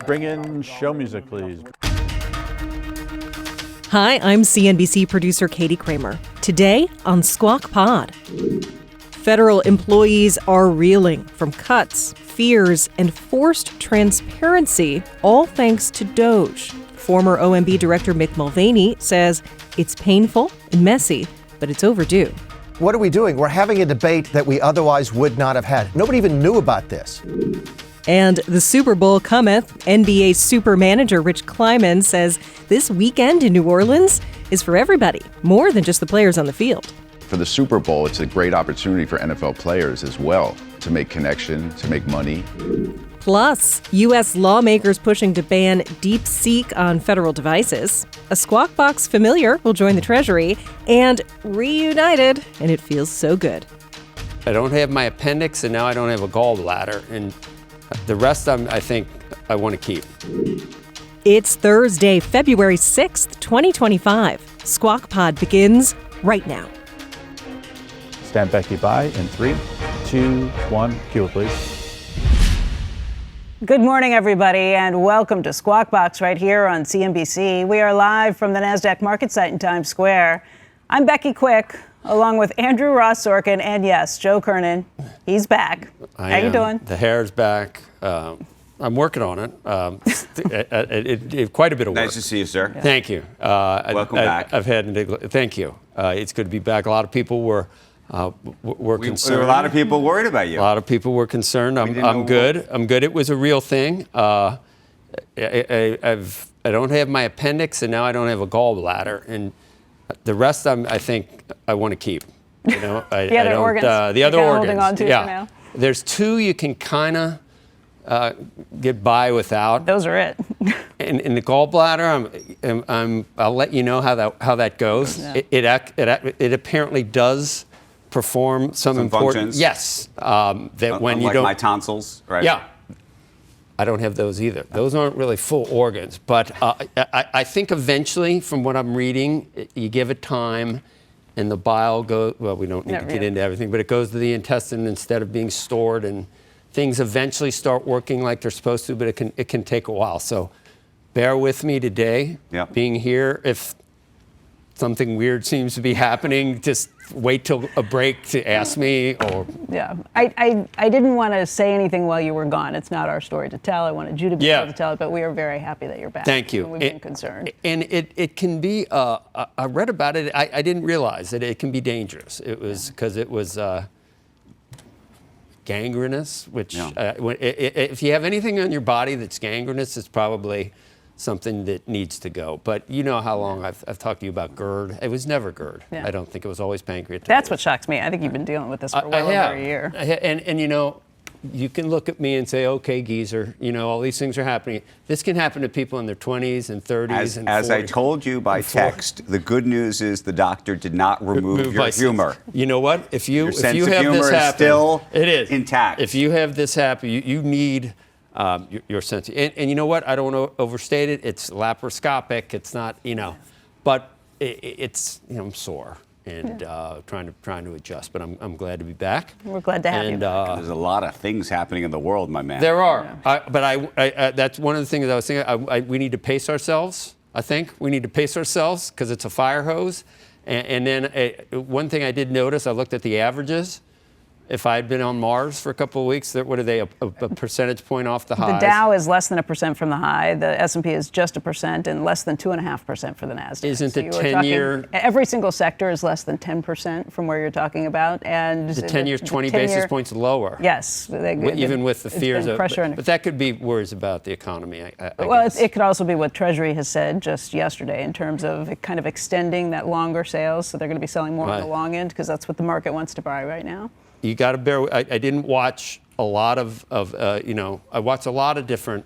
Bring in show music, please. Hi, I'm CNBC producer Katie Kramer. Today on Squawk Pod. Federal employees are reeling from cuts, fears, and forced transparency, all thanks to Doge. Former OMB Director Mick Mulvaney says it's painful and messy, but it's overdue. What are we doing? We're having a debate that we otherwise would not have had. Nobody even knew about this. And the Super Bowl cometh. NBA super manager Rich Kleiman says this weekend in New Orleans is for everybody, more than just the players on the field. For the Super Bowl, it's a great opportunity for NFL players as well to make connection, to make money. Plus, U.S. lawmakers pushing to ban DeepSeek on federal devices. A Squawk Box familiar will join the Treasury, and reunited, and it feels so good. I don't have my appendix, and now I don't have a gallbladder, and the rest I think I want to keep. It's Thursday, February 6th, 2025. Squawk Pod begins right now. Stand Becky by in 3, 2, 1. Cue it, please. Good morning, everybody, and welcome to Squawk Box right here on CNBC. We are live from the NASDAQ market site in Times Square. I'm Becky Quick, along with Andrew Ross Sorkin, and yes, Joe Kernen. He's back. How you doing? The hair's back. I'm working on it. Quite a bit of work. Nice to see you, sir. Yeah. Thank you. Welcome back. Thank you. It's good to be back. A lot of people were concerned. There were a lot of people worried about you. A lot of people were concerned. I'm good. I'm good. It was a real thing. I don't have my appendix, and now I don't have a gallbladder, and the rest I think I want to keep. You know, the other organs. The other organs. Holding on to yeah. for now. There's two you can kind of get by without. Those are it. In the gallbladder, I'll let you know how that goes. Yeah. It apparently does perform some important functions. Yes, that when you don't. My tonsils, right? Yeah. I don't have those either. Those aren't really full organs, but I think eventually, from what I'm reading, you give it time, and the bile goes. Well, we don't need to get into everything, but it goes to the intestine instead of being stored, and things eventually start working like they're supposed to. But it can take a while. So, bear with me today. Yep. Being here. If something weird seems to be happening, just wait till a break to ask me. Or yeah, I didn't want to say anything while you were gone. It's not our story to tell. I wanted you to be able to tell it, but we are very happy that you're back. Thank you. And we've been concerned. And it can be. I read about it. I didn't realize that it can be dangerous. It was because it was gangrenous, which if you have anything on your body that's gangrenous, it's probably something that needs to go. But you know how long I've talked to you about GERD. It was never GERD. Yeah. I don't think it was always pancreatitis. That's what shocks me. I think you've been dealing with this for well over a year. And you know, you can look at me and say, okay, geezer, you know, all these things are happening. This can happen to people in their 20s and 30s and 40s. As I told you by text, the good news is the doctor did not remove your humor. You know what? If you have this happen, still it is intact. If you have this happen, you need your sense. And you know what? I don't want to overstate it. It's laparoscopic. It's not, you know, but it's, you know, I'm sore and trying to adjust. But I'm glad to be back. We're glad to have you back. There's a lot of things happening in the world, my man. There are. Yeah. But that's one of the things I was thinking. We need to pace ourselves. I think we need to pace ourselves because it's a fire hose. And then one thing I did notice, I looked at the averages. If I had been on Mars for a couple of weeks, what are they, a percentage point off the high? The Dow is less than 1% from the high. The S&P is just 1% and less than 2.5% for the NASDAQ. Isn't the 10-year? Every single sector is less than 10% from where you're talking about. And the 10-year is 20 basis points lower. Yes. Even with the fears of pressure. But that could be worries about the economy, I well, guess. It could also be what Treasury has said just yesterday in terms of kind of extending that longer sales. So they're going to be selling more on the long end because that's what the market wants to buy right now. You got to bear. I didn't watch a lot of you know. I watched a lot of different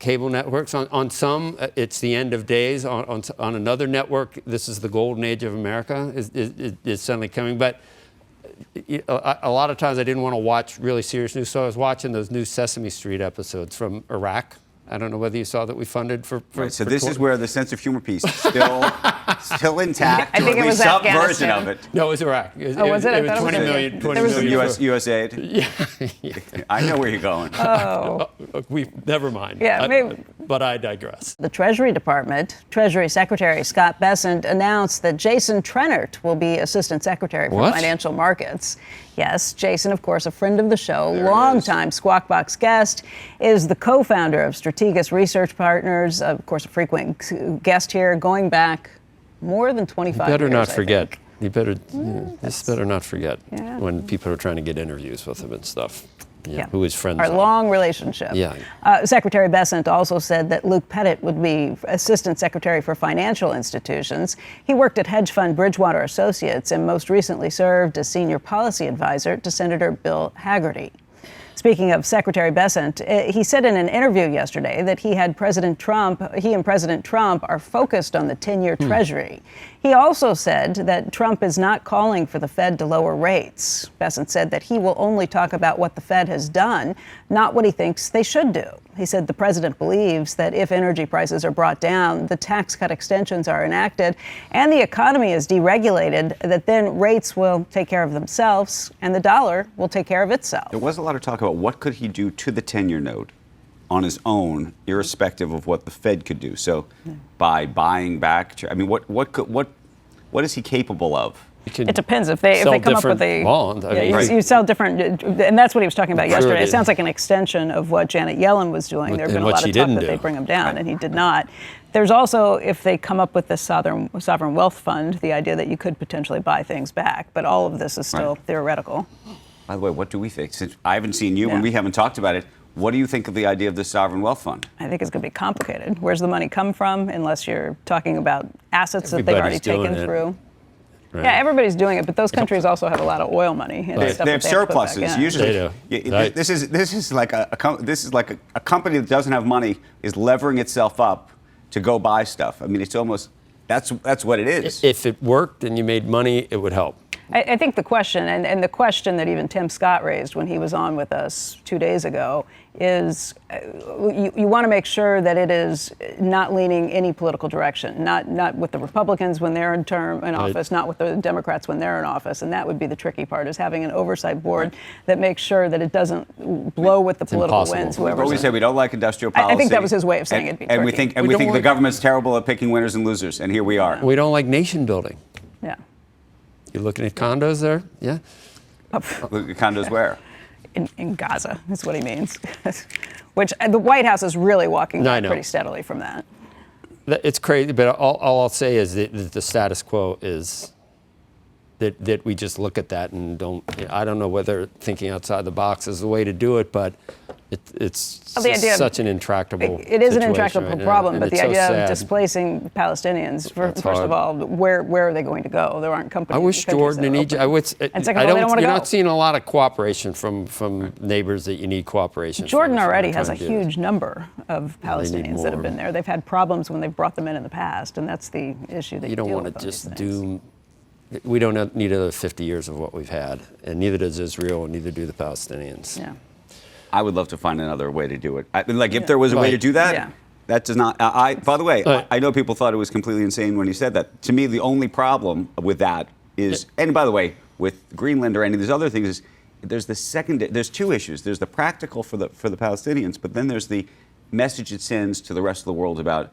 cable networks. On some, it's the end of days. On another network, this is the golden age of America is suddenly coming. But a lot of times, I didn't want to watch really serious news, so I was watching those new Sesame Street episodes from Iraq. I don't know whether you saw that we funded for. Right, so this is where the sense of humor piece is still intact. I think or it at was least some Afghanistan. version of it. No, it was Iraq. Was it? It was I thought it 20 was million. Iraq. 20 There was million. Some US aid. Yeah. I know where you're going. Oh. Never mind. Yeah, maybe. But I digress. The Treasury Department, Treasury Secretary Scott Bessent announced that Jason Trennert will be Assistant Secretary for What? Financial Markets. Yes, Jason, of course, a friend of the show, There it longtime Squawk Box guest, is the co-founder of Strategas Research Partners, of course, a frequent guest here, going back more than 25 years. Better not I forget. think. You better. This better not forget Yeah. when people are trying to get interviews with him and stuff. Yeah. Who his friends Our are. long relationship. Yeah. Secretary Bessent also said that Luke Pettit would be Assistant Secretary for Financial Institutions. He worked at hedge fund Bridgewater Associates and most recently served as Senior Policy Advisor to Senator Bill Hagerty. Speaking of Secretary Bessent, he said in an interview yesterday that he and President Trump are focused on the 10-year Treasury. He also said that Trump is not calling for the Fed to lower rates. Bessent said that he will only talk about what the Fed has done, not what he thinks they should do. He said the president believes that if energy prices are brought down, the tax cut extensions are enacted, and the economy is deregulated, that then rates will take care of themselves and the dollar will take care of itself. There was a lot of talk about what could he do to the 10-year note on his own, irrespective of what the Fed could do. So by buying back, I mean, what is he capable of? It depends if they come up with a bond. I mean, you sell different, and that's what he was talking about yesterday. it It is. sounds like an extension of what Janet Yellen was doing. There have been And a what lot she of talk didn't that do. they bring him down, and he did not. There's also, if they come up with the sovereign wealth fund, the idea that you could potentially buy things back. But all of this is still theoretical. By the way, what do we think? Since I haven't seen you and Yeah. we haven't talked about it, what do you think of the idea of the sovereign wealth fund? I think it's going to be complicated. Where's the money come from? Unless you're talking about assets that they've already Everybody's doing taken it. through. Right. Yeah, everybody's doing it, but those countries also have a lot of oil money. And stuff They have that to put back surpluses. in. Usually, They do. Right. this is like a company that doesn't have money is levering itself up to go buy stuff. I mean, it's almost that's what it is. If it worked and you made money, it would help. I think the question, and the question that even Tim Scott raised when he was on with us 2 days ago, is you want to make sure that it is not leaning any political direction, not with the Republicans when they're in office, not with the Democrats when they're in office, and that would be the tricky part, is having an oversight board that makes sure that it doesn't blow with the political impossible. winds. We've Whoever's always in. said we don't like industrial policy. I think that was his way of saying it'd be and we tricky. think We don't the want- government's terrible at picking winners and losers, and here we are. We don't like nation building. Yeah. You're looking at condos there? Yeah. Look at condos where? In Gaza, is what he means. Which the White House is really walking No, I back know. pretty steadily from that. It's crazy, but all I'll say is that the status quo is that we just look at that and don't. I don't know whether thinking outside the box is the way to do it, but it's Well, the idea of- such an intractable. It is an situation intractable right now, problem, and but the it's so idea of sad. displacing Palestinians, first hard. of all, where are they going to go? There aren't companies. I wish countries Jordan that and are Egypt. open. And second of all, they don't want to You're go. not seeing a lot of cooperation from neighbors that you need cooperation. Jordan from. already They're has a trying to do this. huge number of they need Palestinians that have more. been there. They've had problems when they've brought them in the past, and that's the issue that You don't deal want with to on these just things. we don't need another 50 years of what we've had, and neither does Israel, and neither do the Palestinians. Yeah. I would love to find another way to do it. If there was a way to Right. do that, Yeah. that does not. By the way, Right. I know people thought it was completely insane when he said that. To me, the only problem with that is, and by the way, with Greenland or any of these other things, is there's two issues. There's the practical for the Palestinians, but then there's the message it sends to the rest of the world about,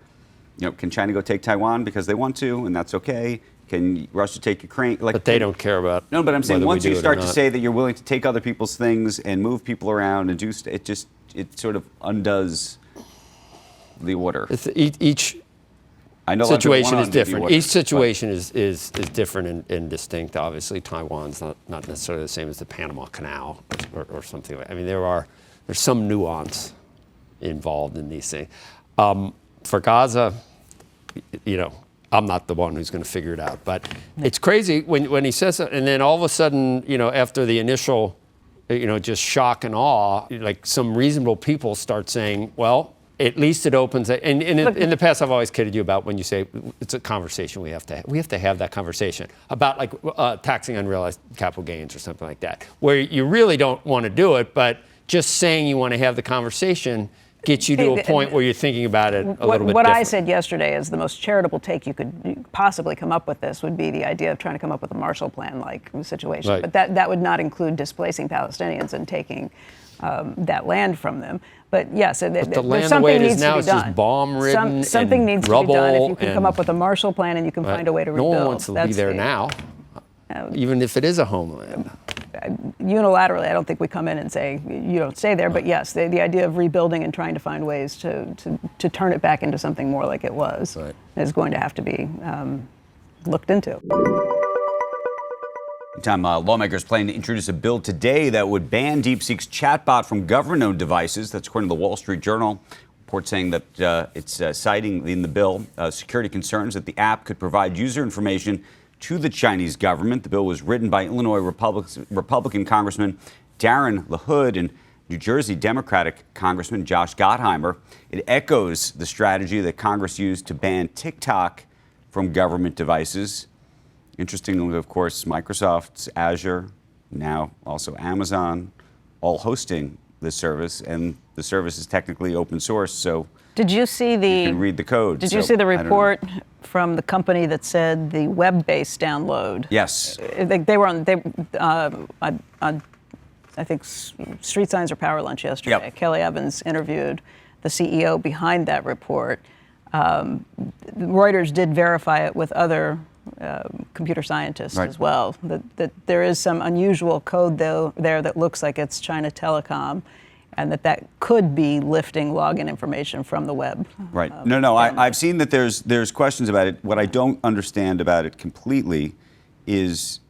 can China go take Taiwan because they want to, and that's okay? Can Russia take Ukraine? But they don't care about. No, but I'm saying whether we once do you it or start to not. say that you're willing to take other people's things and move people around and do, it sort of undoes the order. Each I know a lot of people situation wanna is undo the different. order, Each situation is different and distinct. Obviously, Taiwan's not necessarily the same as the Panama Canal or something like. I mean, there's some nuance involved in these things. For Gaza, I'm not the one who's going to figure it out. But it's crazy when he says it, and then all of a sudden, after the initial, just shock and awe, like some reasonable people start saying, well, at least it opens it. And in the past, I've always kidded you about when you say it's a conversation we have to have. We have to have that conversation about taxing unrealized capital gains or something like that, where you really don't want to do it, but just saying you want to have the conversation get you to a point where you're thinking about it a little bit What I different. said yesterday is the most charitable take you could possibly come up with this would be the idea of trying to come up with a Marshall Plan-like situation. Right. But that would not include displacing Palestinians and taking that land from them. But yes, But the there's land, the something way it needs is now, to be is done. just bomb-ridden Something and needs to be done. If you can come rubble up with a Marshall Plan and you can find a way to rebuild. No one wants to be there now, even if it is a homeland. Unilaterally, I don't think we come in and say, you don't stay there. But yes, the idea of rebuilding and trying to find ways to turn it back into something more like it was is going to have to be looked into. Meantime, lawmakers plan to introduce a bill today that would ban DeepSeek's chatbot from government-owned devices. That's according to the Wall Street Journal. Report saying that it's citing in the bill security concerns that the app could provide user information to the Chinese government. The bill was written by Illinois Republican Congressman Darren LaHood and New Jersey Democratic Congressman Josh Gottheimer. It echoes the strategy that Congress used to ban TikTok from government devices. Interestingly, of course, Microsoft's Azure, now also Amazon, all hosting this service, and the service is technically open source, so Did you see you can read the code. Did you see the report from the company that said the web-based download? Yes. They were on I think Street Signs or Power Lunch yesterday. Yep. Kelly Evans interviewed the CEO behind that report. Reuters did verify it with other computer scientists Right. as well. That there is some unusual code there that looks like it's China Telecom, and that could be lifting login information from the web. Right. I've seen that there's questions about it. What I don't understand about it completely is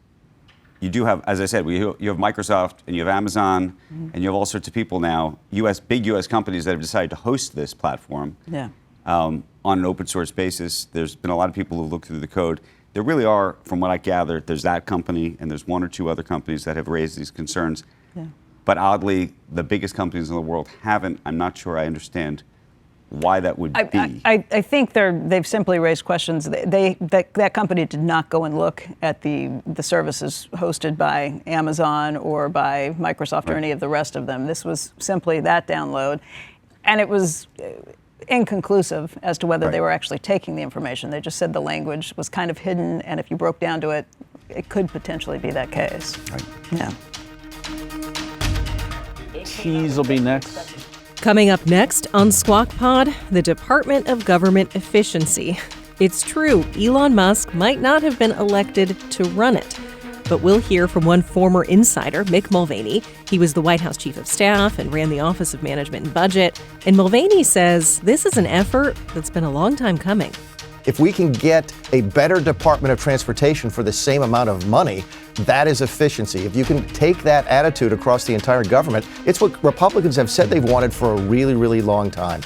you do have, as I said, you have Microsoft and you have Amazon and you have all sorts of people now, big U.S. companies that have decided to host this platform on an open source basis. There's been a lot of people who look through the code. There really are, from what I gather, there's that company and there's one or two other companies that have raised these concerns. Yeah. But oddly, the biggest companies in the world haven't. I'm not sure I understand why that would be. I think they've simply raised questions. That company did not go and look at the services hosted by Amazon or by Microsoft or any of the rest of them. This was simply that download, and it was inconclusive as to whether they were actually taking the information. They just said the language was kind of hidden, and if you broke down to it, it could potentially be that case. Right. Yeah. Cheese will be next. Coming up next on Squawk Pod, the Department of Government Efficiency. It's true, Elon Musk might not have been elected to run it, but we'll hear from one former insider, Mick Mulvaney. He was the White House Chief of Staff and ran the Office of Management and Budget. And Mulvaney says this is an effort that's been a long time coming. If we can get a better Department of Transportation for the same amount of money, that is efficiency. If you can take that attitude across the entire government, it's what Republicans have said they've wanted for a really, really long time.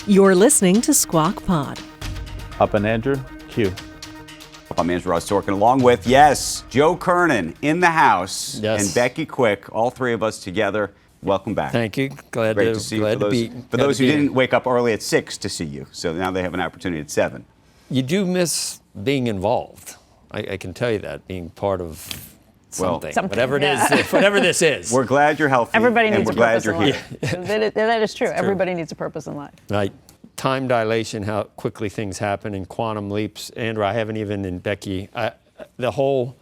You're listening to Squawk Pod. Up and Andrew, Q. I'm Andrew Ross Sorkin, along with, Joe Kernen in the house and Becky Quick, all three of us together. Welcome back. Thank you. Glad Great to to see glad you. to be. For those who didn't wake up early at 6 to see you, so now they have an opportunity at 7. You do miss being involved. I can tell you that, being part of something, whatever it is, whatever this is. We're glad you're healthy. Everybody and needs we're a glad purpose you're in here. life. That is true. Everybody needs a purpose in life. Right. Time dilation, how quickly things happen, and quantum leaps. Andrew, I haven't even, and Becky, the whole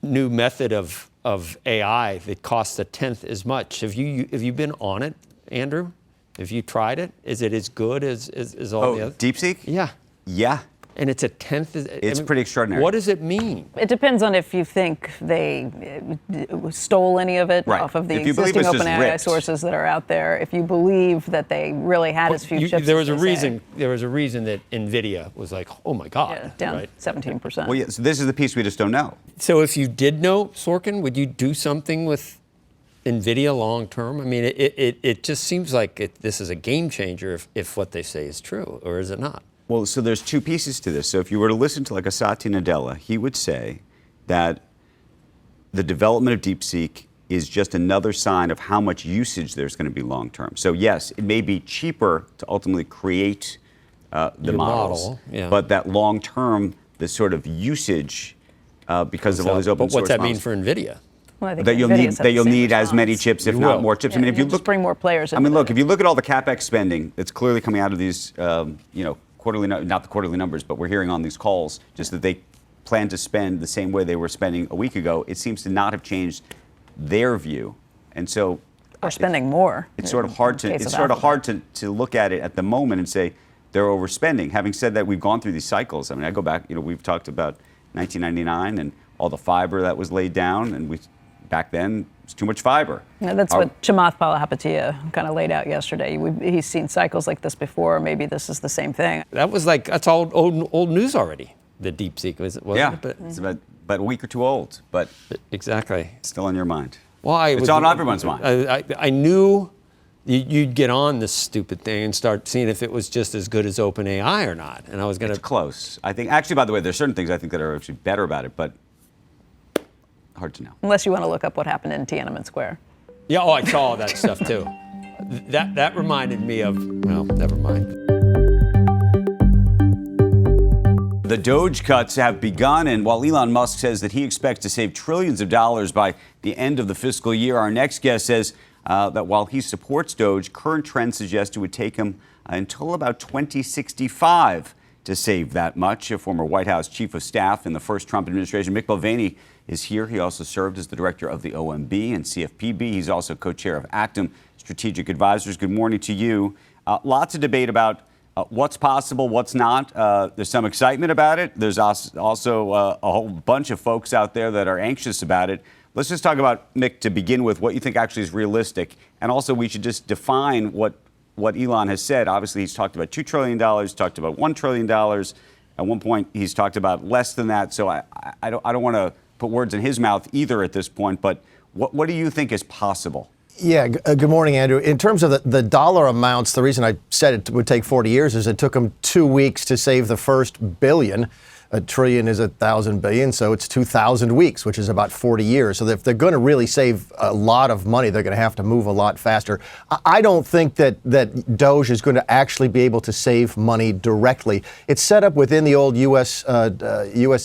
new method of AI that costs a tenth as much. Have you been on it, Andrew? Have you tried it? Is it as good as all the other? DeepSeek? Yeah. Yeah. And it's a tenth. It's pretty extraordinary. What does it mean? It depends on if you think they stole any of it off of the existing OpenAI sources that are out there. If you believe that they really had as few chips. There was a reason that NVIDIA was like, oh my God, down 17%. Well, so this is the piece we just don't know. So if you did know, Sorkin, would you do something with NVIDIA long term? I mean, it just seems like this is a game changer if what they say is true, or is it not? Well, so there's two pieces to this. So if you were to listen to like a Satya Nadella, he would say that the development of DeepSeek is just another sign of how much usage there's going to be long term. So yes, it may be cheaper to ultimately create the models, but that long term, the sort of usage because of all these open But source what's that mean models. for NVIDIA? Well, I think That you'll NVIDIA's need had that the you'll same need as many response. chips, if You not will. more chips. Yeah, you'll just bring more players I mean, into look, it. if you look at all the capex spending that's clearly coming out of these, quarterly, not the quarterly numbers, but we're hearing on these calls just that they plan to spend the same way they were spending a week ago. It seems to not have changed their view, and so Or spending more. it's sort of hard to to look at it at the moment and say they're overspending. Having said that, we've gone through these cycles. I mean, I go back. We've talked about 1999 and all the fiber that was laid down, and back then it was too much fiber. Yeah, that's what Chamath Palihapitiya kind of laid out yesterday. He's seen cycles like this before. Maybe this is the same thing. That's all old news already. The DeepSeek wasn't it? But, it's about a week or two old, but exactly. still on your mind. Why? It's on everyone's mind. I knew you'd get on this stupid thing and start seeing if it was just as good as OpenAI or not. And I was going to. It's close. I think. Actually, by the way, there's certain things I think that are actually better about it, but hard to know. Unless you want to look up what happened in Tiananmen Square. Yeah. Oh, I saw all that stuff too. That reminded me of. Well, never mind. The Doge cuts have begun, and while Elon Musk says that he expects to save trillions of dollars by the end of the fiscal year, our next guest says that while he supports Doge, current trends suggest it would take him until about 2065 to save that much. A former White House chief of staff in the first Trump administration, Mick Mulvaney, is here. He also served as the director of the OMB and CFPB. He's also co-chair of Actum Strategic Advisors. Good morning to you. Lots of debate about what's possible, what's not. There's some excitement about it. There's also a whole bunch of folks out there that are anxious about it. Let's just talk about, Mick, to begin with, what you think actually is realistic. And also, we should just define what Elon has said. Obviously, he's talked about $2 trillion, he's talked about $1 trillion. At one point, he's talked about less than that. So I don't want to put words in his mouth either at this point. But what do you think is possible? Yeah, good morning, Andrew. In terms of the dollar amounts, the reason I said it would take 40 years is it took them 2 weeks to save the first billion. A trillion is 1,000 billion, so it's 2,000 weeks, which is about 40 years. So if they're going to really save a lot of money, they're going to have to move a lot faster. I don't think that Doge is going to actually be able to save money directly. It's set up within the old U.S.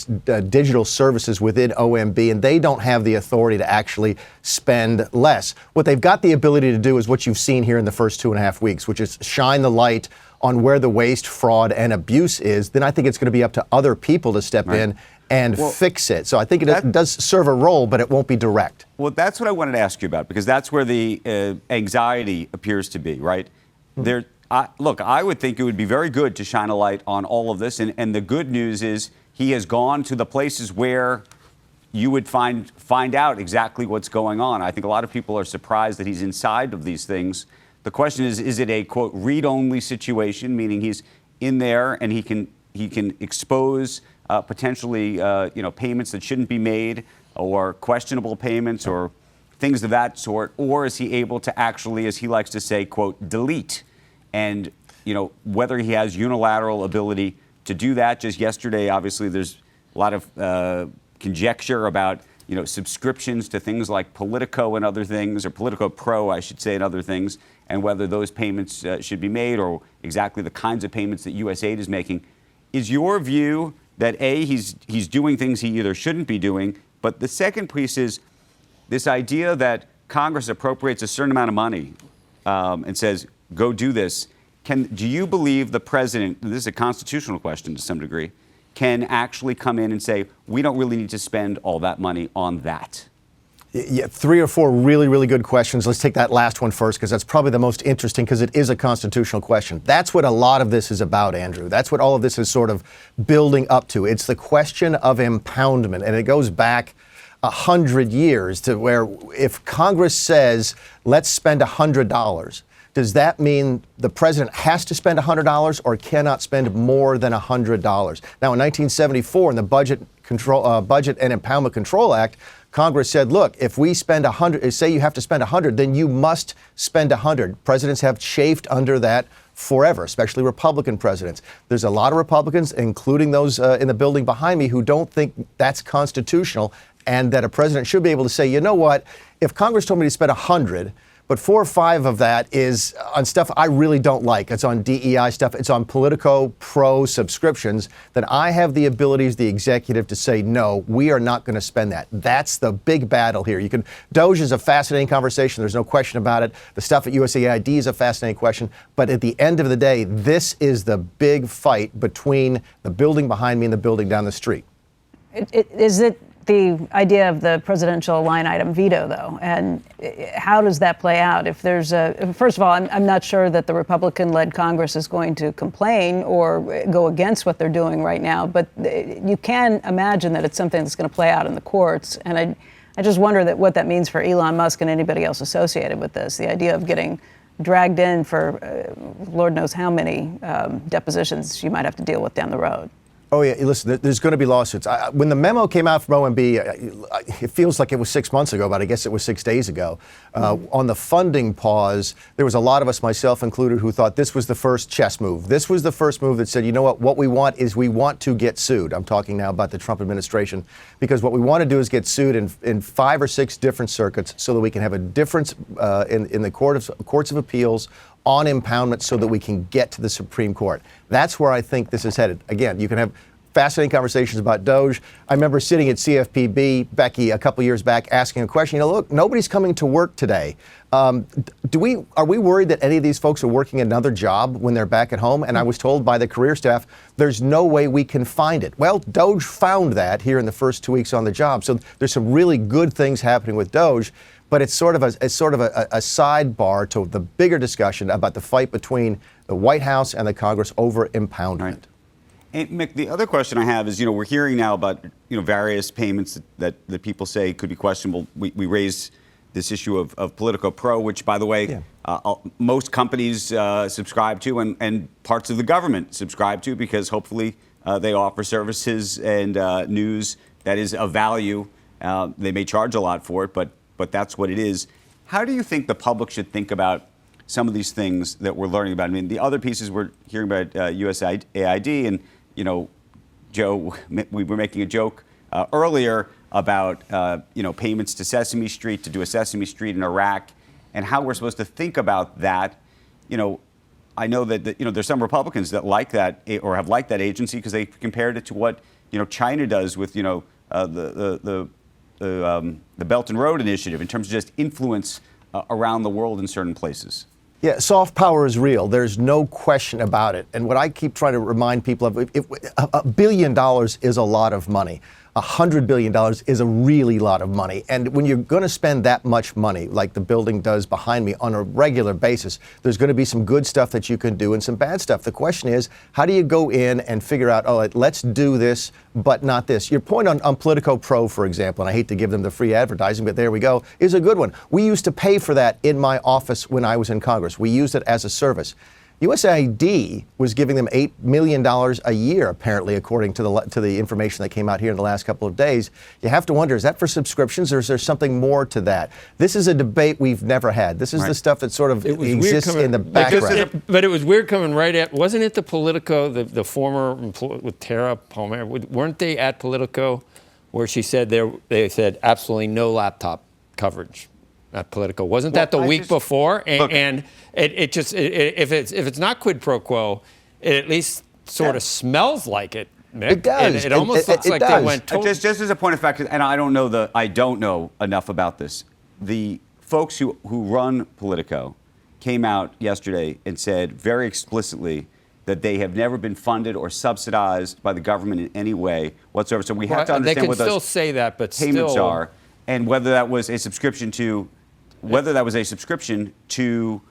digital services within OMB, and they don't have the authority to actually spend less. What they've got the ability to do is what you've seen here in the first 2.5 weeks, which is shine the light on where the waste, fraud, and abuse is. Then I think it's going to be up to other people to step in and fix it. So I think it does serve a role, but it won't be direct. Well, that's what I wanted to ask you about, because that's where the anxiety appears to be, right? Look, I would think it would be very good to shine a light on all of this. And the good news is he has gone to the places where you would find out exactly what's going on. I think a lot of people are surprised that he's inside of these things. The question is it a, quote, read-only situation, meaning he's in there and he can expose potentially payments that shouldn't be made or questionable payments or things of that sort, or is he able to actually, as he likes to say, quote, delete? And whether he has unilateral ability to do that. Just yesterday, obviously, there's a lot of conjecture about subscriptions to things like Politico and other things, or Politico Pro, I should say, and other things, and whether those payments should be made, or exactly the kinds of payments that USAID is making. Is your view that A, he's doing things he either shouldn't be doing, but the second piece is this idea that Congress appropriates a certain amount of money and says, go do this. Do you believe the president, this is a constitutional question to some degree, can actually come in and say, we don't really need to spend all that money on that? Yeah, 3 or 4 really, really good questions. Let's take that last one first, because that's probably the most interesting, because it is a constitutional question. That's what a lot of this is about, Andrew. That's what all of this is sort of building up to. It's the question of impoundment, and it goes back 100 years to where if Congress says, let's spend $100, does that mean the president has to spend $100 or cannot spend more than $100? Now, in 1974, in the Budget and Impoundment Control Act, Congress said, look, if we spend say you have to spend 100, then you must spend 100. Presidents have chafed under that forever, especially Republican presidents. There's a lot of Republicans, including those in the building behind me, who don't think that's constitutional, and that a president should be able to say, you know what, if Congress told me to spend 100, but 4 or 5 of that is on stuff I really don't like. It's on DEI stuff. It's on Politico Pro subscriptions that I have the ability as the executive to say, no, we are not going to spend that. That's the big battle here. Doge is a fascinating conversation. There's no question about it. The stuff at USAID is a fascinating question. But at the end of the day, this is the big fight between the building behind me and the building down the street. Is it the idea of the presidential line item veto, though? And how does that play out? If there's first of all, I'm not sure that the Republican-led Congress is going to complain or go against what they're doing right now, but you can imagine that it's something that's going to play out in the courts. And I just wonder what that means for Elon Musk and anybody else associated with this, the idea of getting dragged in for Lord knows how many depositions you might have to deal with down the road. Oh, yeah. Listen, there's going to be lawsuits. When the memo came out from OMB, it feels like it was 6 months ago, but I guess it was 6 days ago. On the funding pause, there was a lot of us, myself included, who thought this was the first chess move. This was the first move that said, you know what we want is we want to get sued. I'm talking now about the Trump administration, because what we want to do is get sued in 5 or 6 different circuits so that we can have a difference in the courts of appeals on impoundment so that we can get to the Supreme Court. That's where I think this is headed. Again, you can have fascinating conversations about Doge. I remember sitting at CFPB, Becky, a couple years back, asking a question. Look, nobody's coming to work today. Are we worried that any of these folks are working another job when they're back at home? And I was told by the career staff, there's no way we can find it. Well, Doge found that here in the first 2 weeks on the job. So there's some really good things happening with Doge. But it's sort of a sidebar to the bigger discussion about the fight between the White House and the Congress over impoundment. Right. And Mick, the other question I have is, we're hearing now about, various payments that people say could be questionable. We raised this issue of Politico Pro, which, by the way, most companies subscribe to and parts of the government subscribe to, because hopefully they offer services and news that is of value. They may charge a lot for it, but that's what it is. How do you think the public should think about some of these things that we're learning about? I mean, the other pieces we're hearing about USAID, and, Joe, we were making a joke earlier about, payments to Sesame Street, to do a Sesame Street in Iraq, and how we're supposed to think about that. I know that, there's some Republicans that like that or have liked that agency because they compared it to what, China does with, the Belt and Road Initiative in terms of just influence around the world in certain places. Yeah, soft power is real. There's no question about it. And what I keep trying to remind people of, $1 billion is a lot of money. $100 billion is a really lot of money. And when you're going to spend that much money, like the building does behind me on a regular basis, there's going to be some good stuff that you can do and some bad stuff. The question is, how do you go in and figure out, let's do this, but not this? Your point on Politico Pro, for example, and I hate to give them the free advertising, but there we go, is a good one. We used to pay for that in my office when I was in Congress. We used it as a service. USAID was giving them $8 million a year, apparently, according to the information that came out here in the last couple of days. You have to wonder, is that for subscriptions or is there something more to that? This is a debate we've never had. This is the stuff that sort of exists in the background. But it was weird coming right at, wasn't it the Politico, the former employee with Tara Palmer, weren't they at Politico where she said they said absolutely no laptop coverage? At Politico, wasn't that the week before? And if it's not quid pro quo, it at least sort of smells like it, Mick. It does. It almost looks like they went totally. Just as a point of fact, and I don't know enough about this. The folks who run Politico came out yesterday and said very explicitly that they have never been funded or subsidized by the government in any way whatsoever. So we have to understand what those still say that, but payments are, and whether that was a subscription to. Whether that was a subscription to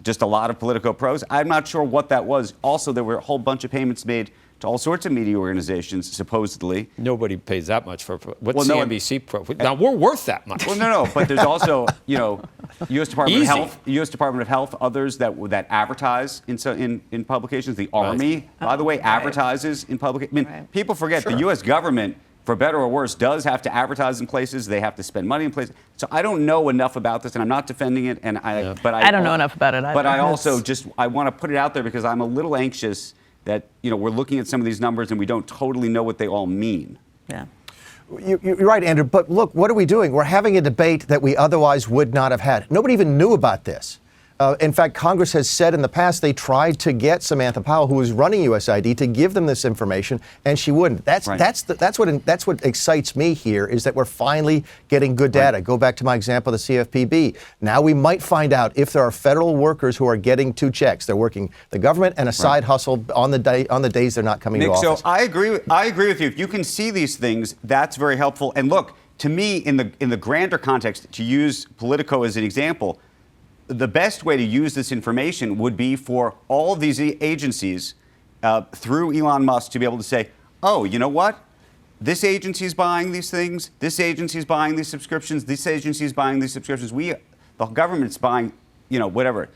just a lot of Politico Pros, I'm not sure what that was. Also, there were a whole bunch of payments made to all sorts of media organizations, supposedly. Nobody pays that much for CNBC Pro. Now, we're worth that much. Well, no, but there's also, U.S. Department of Health, others that advertise in publications. The Army, by the way, advertises in publications. I mean, people forget the U.S. government, for better or worse, does have to advertise in places. They have to spend money in places. So I don't know enough about this, and I'm not defending it. And I don't know enough about it either. But I also I want to put it out there because I'm a little anxious that we're looking at some of these numbers and we don't totally know what they all mean. Yeah. You're right, Andrew. But look, what are we doing? We're having a debate that we otherwise would not have had. Nobody even knew about this. In fact, Congress has said in the past they tried to get Samantha Powell, who was running USID, to give them this information, and she wouldn't. That's what excites me here, is that we're finally getting good data. Go back to my example of the CFPB. Now we might find out if there are federal workers who are getting two checks. They're working the government and a side hustle on the days they're not coming to Mick, office. so I agree with you. If you can see these things, that's very helpful. And look, to me, in the grander context, to use Politico as an example, the best way to use this information would be for all of these agencies through Elon Musk to be able to say, oh, you know what? This agency's buying these things. This agency's buying these subscriptions. This agency's buying these subscriptions. The government's buying, whatever,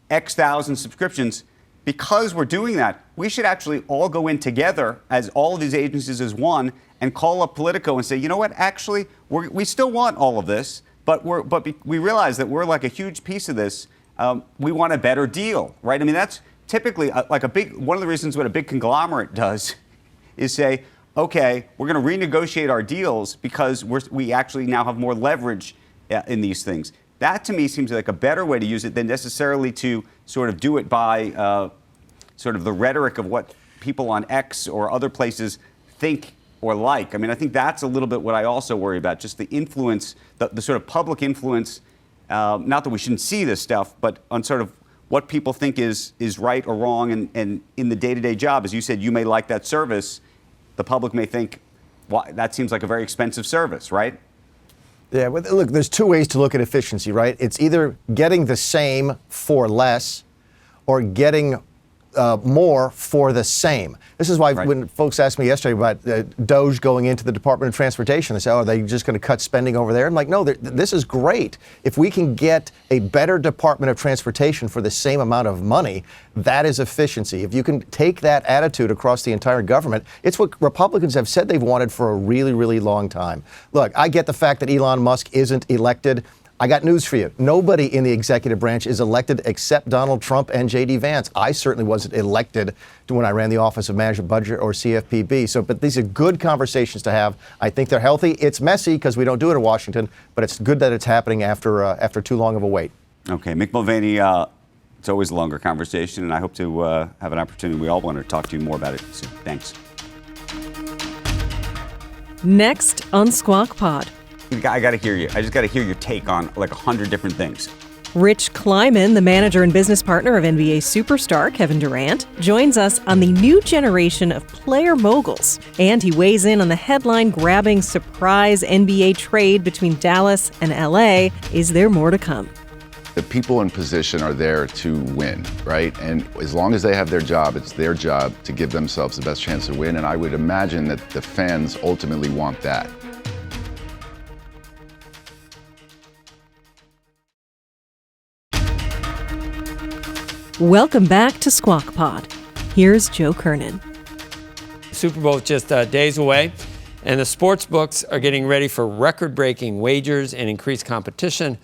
X thousand subscriptions. Because we're doing that, we should actually all go in together as all of these agencies as one and call up Politico and say, you know what? Actually, we still want all of this. But we realize that we're like a huge piece of this. We want a better deal, right? I mean, that's typically one of the reasons what a big conglomerate does is say, okay, we're going to renegotiate our deals because we actually now have more leverage in these things. That to me seems like a better way to use it than necessarily to sort of do it by sort of the rhetoric of what people on X or other places think or like. I mean, I think that's a little bit what I also worry about, just the influence, the sort of public influence, not that we shouldn't see this stuff, but on sort of what people think is right or wrong. And in the day-to-day job, as you said, you may like that service. The public may think, well, that seems like a very expensive service, right? Yeah, but look, there's two ways to look at efficiency, right? It's either getting the same for less or getting more for the same. This is why when folks asked me yesterday about Doge going into the Department of Transportation, they say, oh, are they just going to cut spending over there? I'm like, no, this is great. If we can get a better Department of Transportation for the same amount of money, that is efficiency. If you can take that attitude across the entire government, it's what Republicans have said they've wanted for a really, really long time. Look, I get the fact that Elon Musk isn't elected. I got news for you. Nobody in the executive branch is elected except Donald Trump and J.D. Vance. I certainly wasn't elected when I ran the Office of Management Budget or CFPB. But these are good conversations to have. I think they're healthy. It's messy because we don't do it in Washington, but it's good that it's happening after too long of a wait. Okay, Mick Mulvaney, it's always a longer conversation, and I hope to have an opportunity. We all want to talk to you more about it soon. Thanks. Next on Squawk Pod. I got to hear you. I just got to hear your take on like 100 different things. Rich Kleiman, the manager and business partner of NBA superstar Kevin Durant, joins us on the new generation of player moguls. And he weighs in on the headline-grabbing surprise NBA trade between Dallas and LA. Is there more to come? The people in position are there to win, right? And as long as they have their job, it's their job to give themselves the best chance to win. And I would imagine that the fans ultimately want that. Welcome back to Squawk Pod. Here's Joe Kernen. Super Bowl just days away, and the sports books are getting ready for record-breaking wagers and increased competition.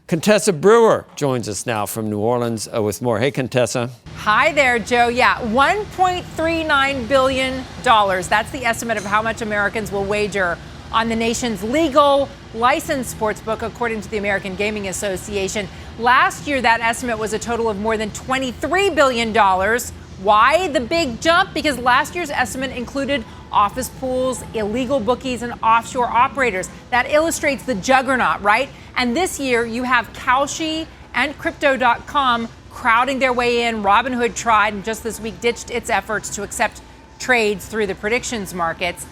Contessa Brewer joins us now from New Orleans with more. Hey, Contessa. Hi there, Joe. Yeah, $1.39 billion. That's the estimate of how much Americans will wager on the nation's legal licensed sportsbook, according to the American Gaming Association. Last year, that estimate was a total of more than $23 billion. Why the big jump? Because last year's estimate included office pools, illegal bookies, and offshore operators. That illustrates the juggernaut, right? And this year, you have Kalshi and Crypto.com crowding their way in. Robinhood tried and just this week ditched its efforts to accept trades through the predictions markets.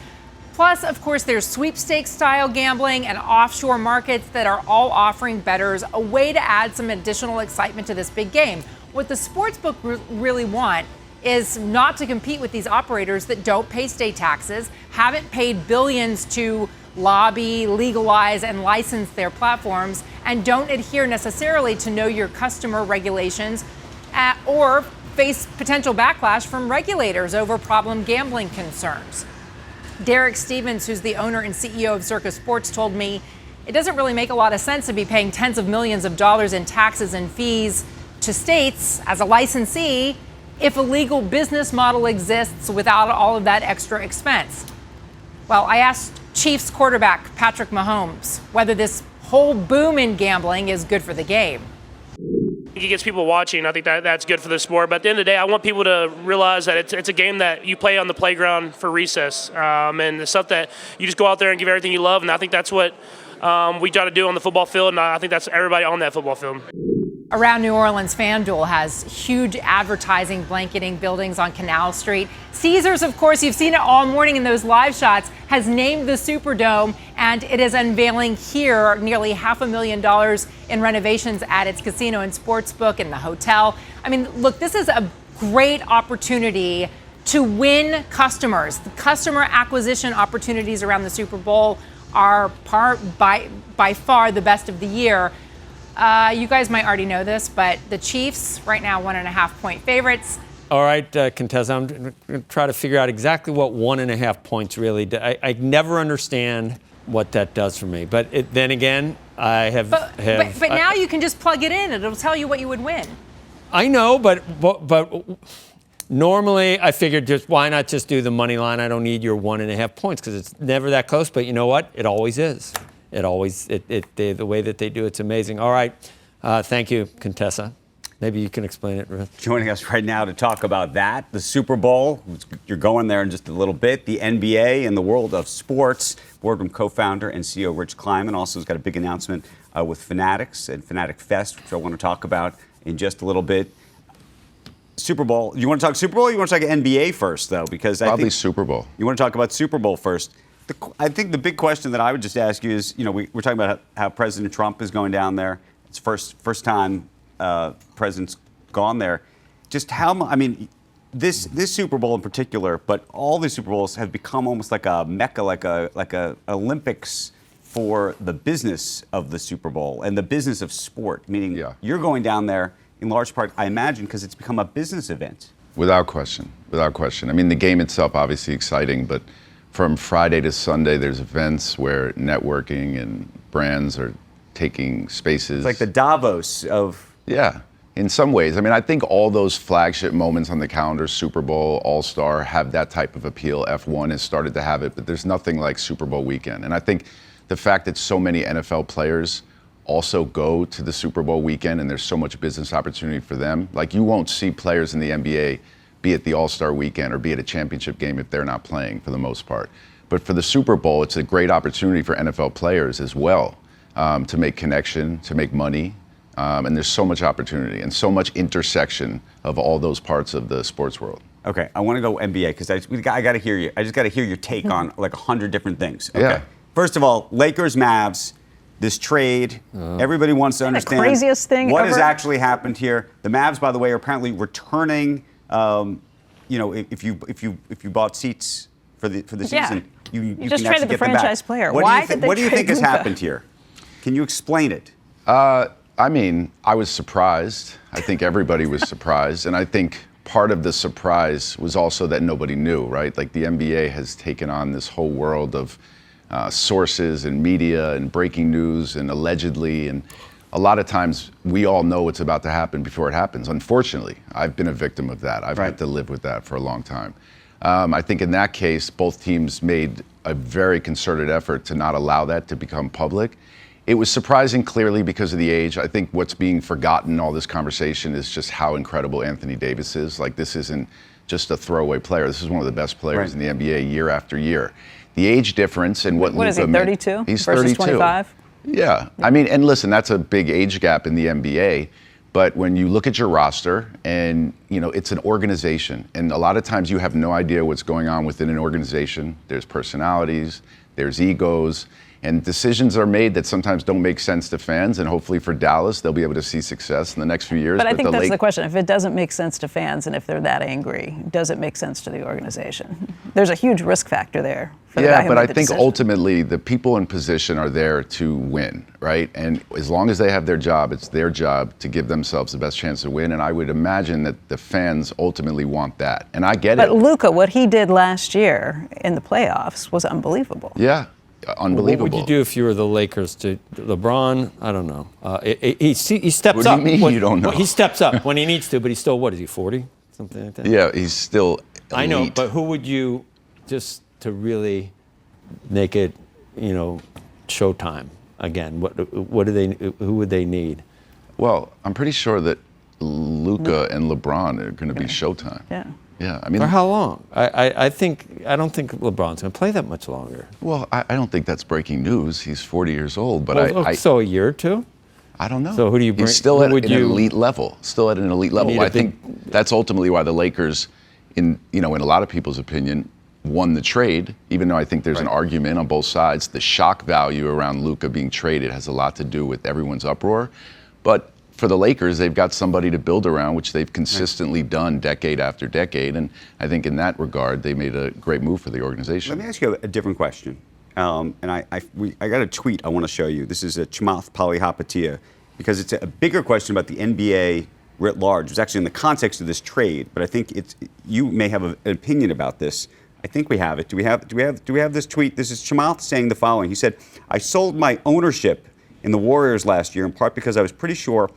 Plus, of course, there's sweepstakes-style gambling and offshore markets that are all offering bettors a way to add some additional excitement to this big game. What the sportsbook really want is not to compete with these operators that don't pay state taxes, haven't paid billions to lobby, legalize, and license their platforms, and don't adhere necessarily to know your customer regulations or face potential backlash from regulators over problem gambling concerns. Derek Stevens, who's the owner and CEO of Circa Sports, told me it doesn't really make a lot of sense to be paying tens of millions of dollars in taxes and fees to states as a licensee if a legal business model exists without all of that extra expense. Well, I asked Chiefs quarterback Patrick Mahomes, whether this whole boom in gambling is good for the game. It gets people watching. I think that's good for the sport. But at the end of the day, I want people to realize that it's a game that you play on the playground for recess. And it's stuff that you just go out there and give everything you love. And I think that's what we try to do on the football field. And I think that's everybody on that football field. Around New Orleans, FanDuel has huge advertising blanketing buildings on Canal Street. Caesars, of course, you've seen it all morning in those live shots, has named the Superdome, and it is unveiling here nearly $500,000 in renovations at its casino and sportsbook and the hotel. I mean, look, this is a great opportunity to win customers. The customer acquisition opportunities around the Super Bowl are by far the best of the year. You guys might already know this, but the Chiefs, right now, 1.5-point favorites. All right, Contessa, I'm going to try to figure out exactly what 1.5 points really do. I never understand what that does for me. But then again, I have... But now you can just plug it in. It'll tell you what you would win. I know, but normally I figured just why not just do the money line? I don't need your 1.5 points because it's never that close. But you know what? It always is. The way that they do it's amazing. All right. Thank you, Contessa. Maybe you can explain it, Rich. Joining us right now to talk about that, the Super Bowl, you're going there in just a little bit, the NBA and the world of sports, Boardroom co-founder and CEO Rich Kleiman also has got a big announcement with Fanatics and Fanatic Fest, which I want to talk about in just a little bit. Super Bowl. You want to talk Super Bowl or you want to talk NBA first, though? Because Probably I think Super Bowl. You want to talk about Super Bowl first. I think the big question that I would just ask you is, we're talking about how President Trump is going down there. It's first time president's gone there. Just this Super Bowl in particular, but all these Super Bowls have become almost like a mecca, like a Olympics for the business of the Super Bowl and the business of sport. Meaning, you're going down there in large part, I imagine, because it's become a business event. Without question. I mean, the game itself obviously exciting, but from Friday to Sunday, there's events where networking and brands are taking spaces. It's like the Davos of... Yeah, in some ways. I mean, I think all those flagship moments on the calendar, Super Bowl, All-Star, have that type of appeal. F1 has started to have it, but there's nothing like Super Bowl weekend. And I think the fact that so many NFL players also go to the Super Bowl weekend and there's so much business opportunity for them. Like, you won't see players in the NBA be at the All-Star weekend or be at a championship game if they're not playing for the most part. But for the Super Bowl, it's a great opportunity for NFL players as well to make connection, to make money. And there's so much opportunity and so much intersection of all those parts of the sports world. Okay, I want to go NBA because I got to hear you. I just got to hear your take on like 100 different things. Okay. Yeah. First of all, Lakers, Mavs, this trade. Everybody wants to understand the craziest thing what ever? has actually happened here. The Mavs, by the way, are apparently returning. If you bought seats for the season, you just can actually traded the get them franchise back. player. What do you trade think has Luka? happened here? Can you explain it? I mean, I was surprised. I think everybody was surprised. And I think part of the surprise was also that nobody knew, right? Like, the NBA has taken on this whole world of sources and media and breaking news and allegedly. And a lot of times we all know what's about to happen before it happens. Unfortunately, I've been a victim of that. I've had to live with that for a long time. I think in that case, both teams made a very concerted effort to not allow that to become public. It was surprising, clearly, because of the age. I think what's being forgotten in all this conversation is just how incredible Anthony Davis is. Like, this isn't just a throwaway player. This is one of the best players in the NBA year after year. The age difference and what is he, Luka 32 He's versus 32. 25? Yeah. I mean, and listen, that's a big age gap in the NBA. But when you look at your roster and, it's an organization, and a lot of times you have no idea what's going on within an organization. There's personalities, there's egos, and decisions are made that sometimes don't make sense to fans. And hopefully for Dallas, they'll be able to see success in the next few years. But I think that's the question. If it doesn't make sense to fans and if they're that angry, does it make sense to the organization? There's a huge risk factor there. For the guy who but made I the think decision. ultimately the people in position are there to win, right? And as long as they have their job, it's their job to give themselves the best chance to win. And I would imagine that the fans ultimately want that. And I get it. But Luka, what he did last year in the playoffs was unbelievable. Yeah. Unbelievable. What would you do if you were the Lakers? To LeBron? I don't know. He steps up. What do you mean you don't know? He steps up when he needs to, but he's still, what is he, 40? Something like that? Yeah, he's still elite. I know, but who would you, just to really make it Showtime again? What do they? Who would they need? Well, I'm pretty sure that Luka and LeBron are going to be Showtime. Yeah. Yeah, I mean, For how long? I don't think LeBron's going to play that much longer. Well, I don't think that's breaking news. He's 40 years old, but so a year or two? I don't know. So who do you bring? He's still at an elite level. Still at an elite level. I think that's ultimately why the Lakers, in a lot of people's opinion, won the trade. Even though I think there's an argument on both sides, the shock value around Luka being traded has a lot to do with everyone's uproar. But for the Lakers, they've got somebody to build around, which they've consistently done decade after decade. And I think in that regard, they made a great move for the organization. Let me ask you a different question. And I got a tweet I want to show you. This is a Chamath Palihapitiya, because it's a bigger question about the NBA writ large. It's actually in the context of this trade, but I think you may have an opinion about this. I think we have it. Do we have this tweet? This is Chamath saying the following. He said, "I sold my ownership in the Warriors last year, in part because I was pretty sure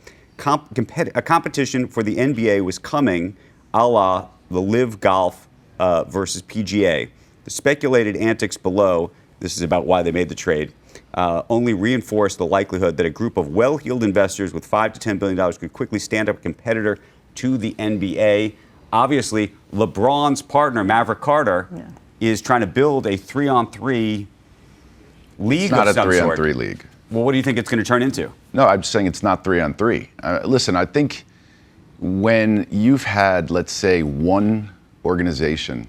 a competition for the NBA was coming, a la the Live Golf versus PGA. The speculated antics below," this is about why they made the trade, "only reinforced the likelihood that a group of well-heeled investors with $5 to $10 billion could quickly stand up a competitor to the NBA." Obviously, LeBron's partner, Maverick Carter, is trying to build a 3-on-3 league of some sort. It's not a 3-on-3 league. Well, what do you think it's going to turn into? No, I'm saying it's not 3-on-3. Listen, I think when you've had, let's say, one organization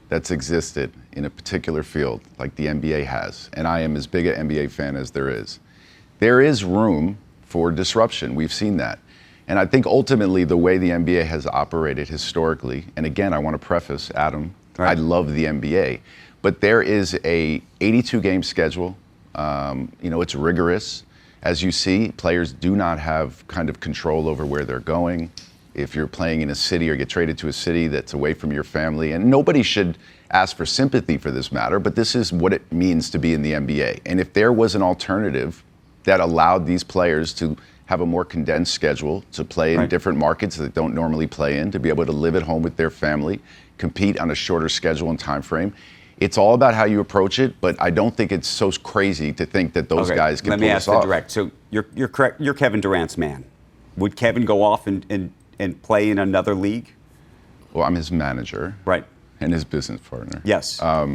that's existed in a particular field, like the NBA has, and I am as big an NBA fan as there is room for disruption. We've seen that. And I think ultimately the way the NBA has operated historically, and again, I want to preface, Adam, I love the NBA, but there is a 82-game schedule. It's rigorous. As you see, players do not have kind of control over where they're going. If you're playing in a city or get traded to a city that's away from your family, and nobody should ask for sympathy for this matter, but this is what it means to be in the NBA. And if there was an alternative that allowed these players to have a more condensed schedule, to play in different markets that they don't normally play in, to be able to live at home with their family, compete on a shorter schedule and time frame, it's all about how you approach it, but I don't think it's so crazy to think that those guys can pull this off. Let me ask you direct. So you're correct. You're Kevin Durant's man. Would Kevin go off and play in another league? Well, I'm his manager. Right. And his business partner. Yes. I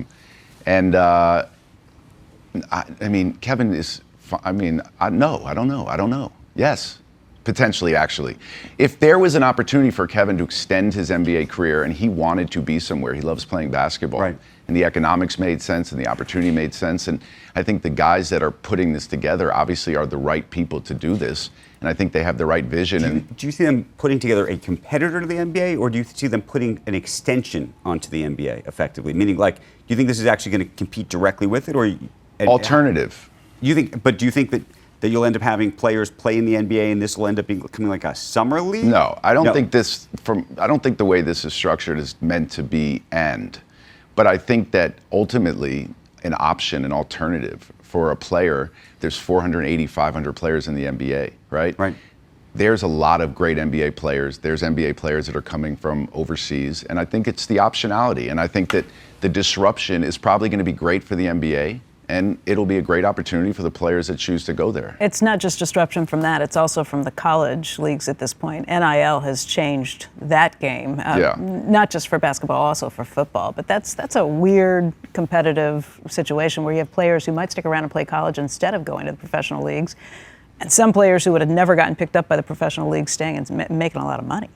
mean, Kevin is, no, I don't know. Yes, potentially, actually. If there was an opportunity for Kevin to extend his NBA career and he wanted to be somewhere, he loves playing basketball. Right. And the economics made sense and the opportunity made sense. And I think the guys that are putting this together obviously are the right people to do this. And I think they have the right vision. Do you see them putting together a competitor to the NBA, or do you see them putting an extension onto the NBA effectively? Meaning, do you think this is actually going to compete directly with it, or alternative? Do you think that you'll end up having players play in the NBA and this will end up becoming like a summer league? No, I don't think I don't think the way this is structured is meant to be but I think that ultimately an option, an alternative for a player, there's 480, 500 players in the NBA, right? Right. There's a lot of great NBA players. There's NBA players that are coming from overseas. And I think it's the optionality. And I think that the disruption is probably going to be great for the NBA. And it'll be a great opportunity for the players that choose to go there. It's not just disruption from that. It's also from the college leagues at this point. NIL has changed that game, not just for basketball, also for football. But that's a weird competitive situation where you have players who might stick around and play college instead of going to the professional leagues, and some players who would have never gotten picked up by the professional leagues staying and making a lot of money.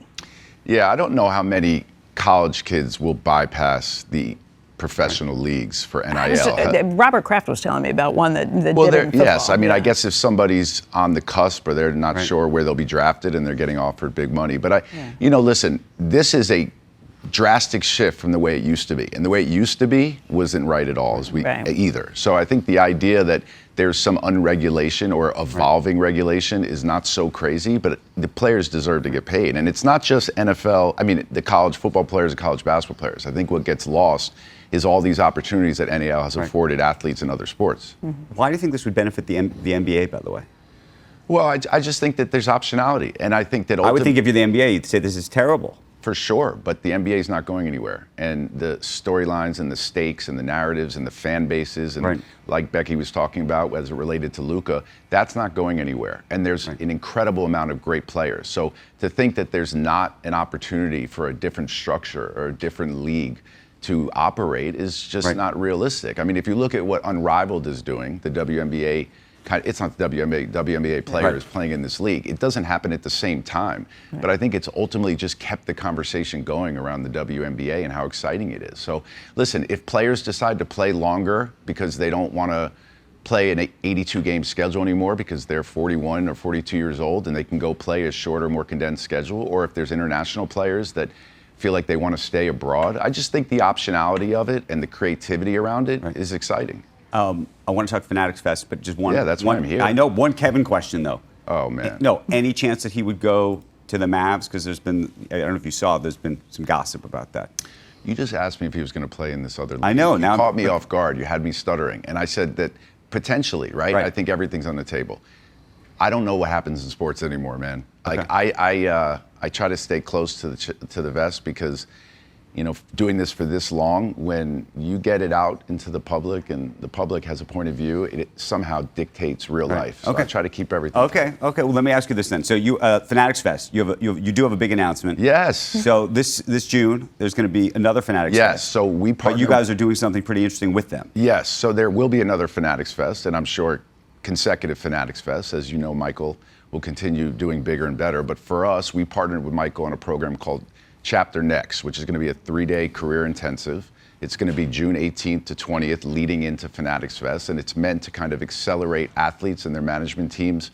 Yeah, I don't know how many college kids will bypass the professional leagues for NIL. Robert Kraft was telling me about one that did it in football. Yes, I mean, I guess if somebody's on the cusp or they're not sure where they'll be drafted and they're getting offered big money. But listen, this is a drastic shift from the way it used to be. And the way it used to be wasn't right at all either. So I think the idea that there's some unregulation or evolving regulation is not so crazy, but the players deserve to get paid. And it's not just NFL, the college football players and college basketball players. I think what gets lost is all these opportunities that NIL has afforded athletes in other sports. Mm-hmm. Why do you think this would benefit the NBA, by the way? Well, I just think that there's optionality. And I think that I would think if you're the NBA, you'd say this is terrible. For sure, but the NBA is not going anywhere. And the storylines and the stakes and the narratives and the fan bases and like Becky was talking about as it related to Luka, that's not going anywhere. And there's an incredible amount of great players. So to think that there's not an opportunity for a different structure or a different league to operate is just not realistic. I mean, if you look at what Unrivaled is doing, the WNBA, it's not the WNBA players playing in this league. It doesn't happen at the same time. But I think it's ultimately just kept the conversation going around the WNBA and how exciting it is. So listen, if players decide to play longer because they don't want to play an 82-game schedule anymore because they're 41 or 42 years old and they can go play a shorter, more condensed schedule, or if there's international players that feel like they want to stay abroad, I just think the optionality of it and the creativity around it is exciting. I want to talk Fanatics Fest, but just one. Yeah, that's why I'm here. I know one Kevin question though. Oh man. No, any chance that he would go to the Mavs? Because there's been, I don't know if you saw, there's been some gossip about that. You just asked me if he was going to play in this other league. I know. You caught me off guard. You had me stuttering, and I said that potentially, right? I think everything's on the table. I don't know what happens in sports anymore, man. Like I try to stay close to the vest because, you know, doing this for this long, when you get it out into the public and the public has a point of view, it somehow dictates real life. So I try to keep everything. Okay. Well, let me ask you this then. So you, Fanatics Fest, you do have a big announcement. Yes. So this June, there's going to be another Fanatics Fest. Yes. So we partner. But you guys are doing something pretty interesting with them. Yes. So there will be another Fanatics Fest, and I'm sure consecutive Fanatics Fest. As you know, Michael will continue doing bigger and better. But for us, we partnered with Michael on a program called Chapter Next, which is going to be a 3-day career intensive. It's going to be June 18th to 20th, leading into Fanatics Fest, and it's meant to kind of accelerate athletes and their management teams'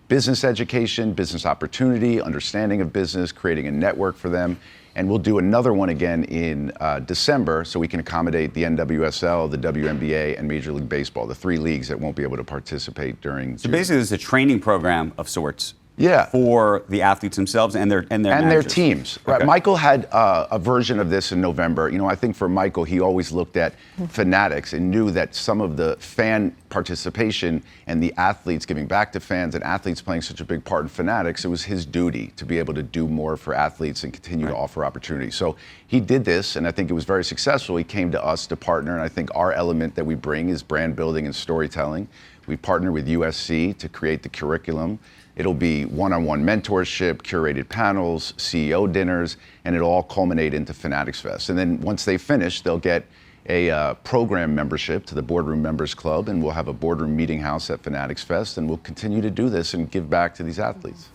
business education, business opportunity, understanding of business, creating a network for them. And we'll do another one again in December so we can accommodate the NWSL, the WNBA, and Major League Baseball, the 3 leagues that won't be able to participate during June. So basically, it's a training program of sorts. Yeah. For the athletes themselves and their teams. Right. Michael had a version of this in November. You know, I think for Michael, he always looked at Fanatics and knew that some of the fan participation and the athletes giving back to fans and athletes playing such a big part in Fanatics, it was his duty to be able to do more for athletes and continue to offer opportunities. So he did this, and I think it was very successful. He came to us to partner, and I think our element that we bring is brand building and storytelling. We partnered with USC to create the curriculum. It'll be one-on-one mentorship, curated panels, CEO dinners, and it'll all culminate into Fanatics Fest. And then once they finish, they'll get a program membership to the Boardroom Members Club, and we'll have a boardroom meeting house at Fanatics Fest, and we'll continue to do this and give back to these athletes.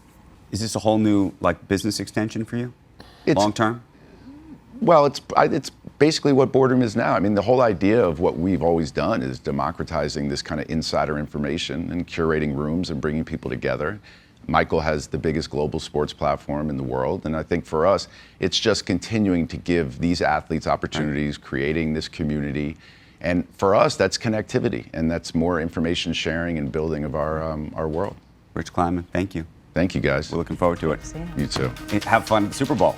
Is this a whole new business extension for you, long term? Well, it's basically what Boardroom is now. I mean, the whole idea of what we've always done is democratizing this kind of insider information and curating rooms and bringing people together. Michael has the biggest global sports platform in the world, and I think for us, it's just continuing to give these athletes opportunities, creating this community. And for us, that's connectivity, and that's more information sharing and building of our world. Rich Kleiman, thank you. Thank you, guys. We're looking forward to it. You too. Have fun at the Super Bowl.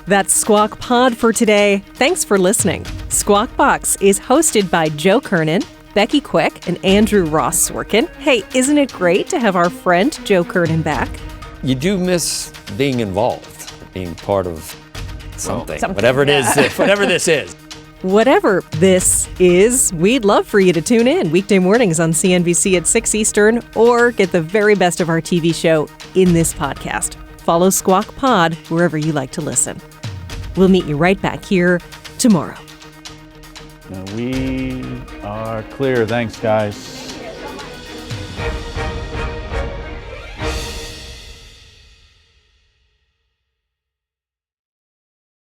That's Squawk Pod for today. Thanks for listening. Squawk Box is hosted by Joe Kernen, Becky Quick, and Andrew Ross Sorkin. Hey, isn't it great to have our friend Joe Kernen back? You do miss being involved, being part of something. Whatever it is, whatever this is. Whatever this is, we'd love for you to tune in weekday mornings on CNBC at 6 Eastern or get the very best of our TV show in this podcast. Follow Squawk Pod wherever you like to listen. We'll meet you right back here tomorrow. We are clear. Thanks, guys.